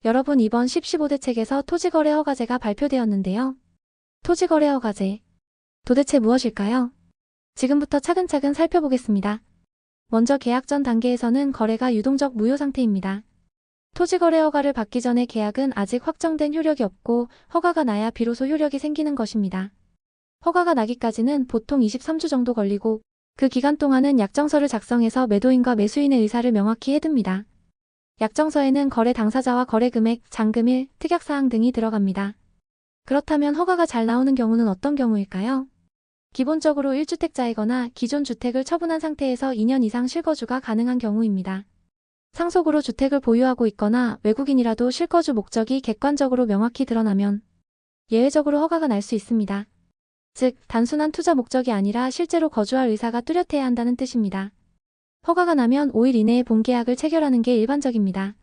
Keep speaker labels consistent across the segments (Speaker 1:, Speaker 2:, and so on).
Speaker 1: 여러분, 이번 15대 책에서 토지거래 허가제가 발표되었는데요. 토지거래 허가제. 도대체 무엇일까요? 지금부터 차근차근 살펴보겠습니다. 먼저 계약 전 단계에서는 거래가 유동적 무효 상태입니다. 토지거래 허가를 받기 전에 계약은 아직 확정된 효력이 없고 허가가 나야 비로소 효력이 생기는 것입니다. 허가가 나기까지는 보통 23주 정도 걸리고 그 기간 동안은 약정서를 작성해서 매도인과 매수인의 의사를 명확히 해둡니다. 약정서에는 거래 당사자와 거래 금액, 잔금일, 특약사항 등이 들어갑니다. 그렇다면 허가가 잘 나오는 경우는 어떤 경우일까요? 기본적으로 1주택자이거나 기존 주택을 처분한 상태에서 2년 이상 실거주가 가능한 경우입니다. 상속으로 주택을 보유하고 있거나 외국인이라도 실거주 목적이 객관적으로 명확히 드러나면 예외적으로 허가가 날 수 있습니다. 즉, 단순한 투자 목적이 아니라 실제로 거주할 의사가 뚜렷해야 한다는 뜻입니다. 허가가 나면 5일 이내에 본계약을 체결하는 게 일반적입니다.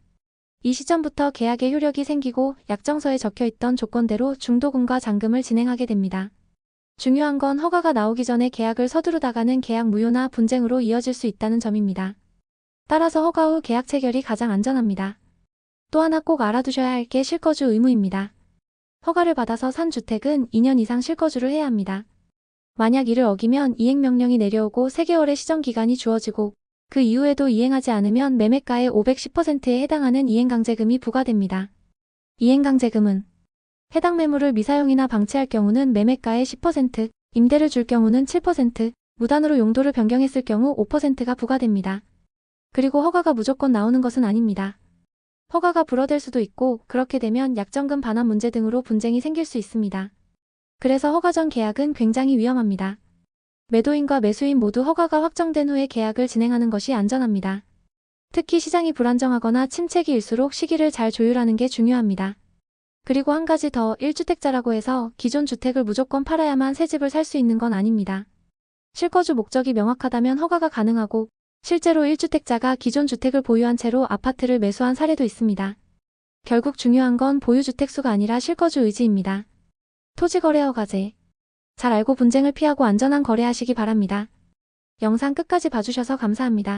Speaker 1: 이 시점부터 계약의 효력이 생기고 약정서에 적혀있던 조건대로 중도금과 잔금을 진행하게 됩니다. 중요한 건 허가가 나오기 전에 계약을 서두르다가는 계약 무효나 분쟁으로 이어질 수 있다는 점입니다. 따라서 허가 후 계약 체결이 가장 안전합니다. 또 하나 꼭 알아두셔야 할 게 실거주 의무입니다. 허가를 받아서 산 주택은 2년 이상 실거주를 해야 합니다. 만약 이를 어기면 이행명령이 내려오고 3개월의 시정기간이 주어지고 그 이후에도 이행하지 않으면 매매가의 510%에 해당하는 이행강제금이 부과됩니다. 이행강제금은 해당 매물을 미사용이나 방치할 경우는 매매가의 10%, 임대를 줄 경우는 7%, 무단으로 용도를 변경했을 경우 5%가 부과됩니다. 그리고 허가가 무조건 나오는 것은 아닙니다. 허가가 불어댈 수도 있고 그렇게 되면 약정금 반환 문제 등으로 분쟁이 생길 수 있습니다. 그래서 허가 전 계약은 굉장히 위험합니다. 매도인과 매수인 모두 허가가 확정된 후에 계약을 진행하는 것이 안전합니다. 특히 시장이 불안정하거나 침체기일수록 시기를 잘 조율하는 게 중요합니다. 그리고 한 가지 더, 1주택자라고 해서 기존 주택을 무조건 팔아야만 새 집을 살 수 있는 건 아닙니다. 실거주 목적이 명확하다면 허가가 가능하고 실제로 1주택자가 기존 주택을 보유한 채로 아파트를 매수한 사례도 있습니다. 결국 중요한 건 보유주택 수가 아니라 실거주 의지입니다. 토지거래 허가제. 잘 알고 분쟁을 피하고 안전한 거래하시기 바랍니다. 영상 끝까지 봐주셔서 감사합니다.